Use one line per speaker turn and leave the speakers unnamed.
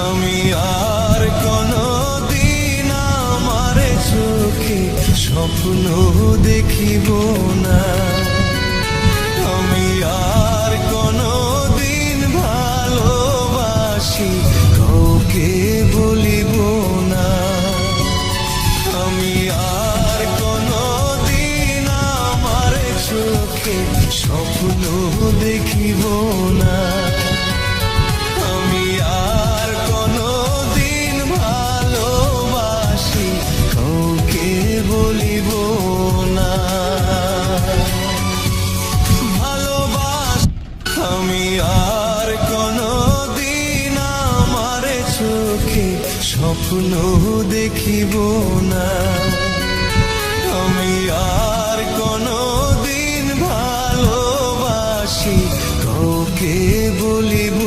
আমি আর কোনদিন আমার চোখে স্বপ্ন দেখিব না। আমি আর কোনদিন ভালোবাসি কাউকে বলিব না। আমি আর কোনদিন আমার চোখে স্বপ্ন দেখিব না। আমি আর কোনদিন ভালোবাসি কাউকে বলিব না। ভালোবাস আমি আর কোনদিন আমার চোখে স্বপ্ন দেখিব না। আমি আর কোনদিন ভালোবাসি কাউকে বলিব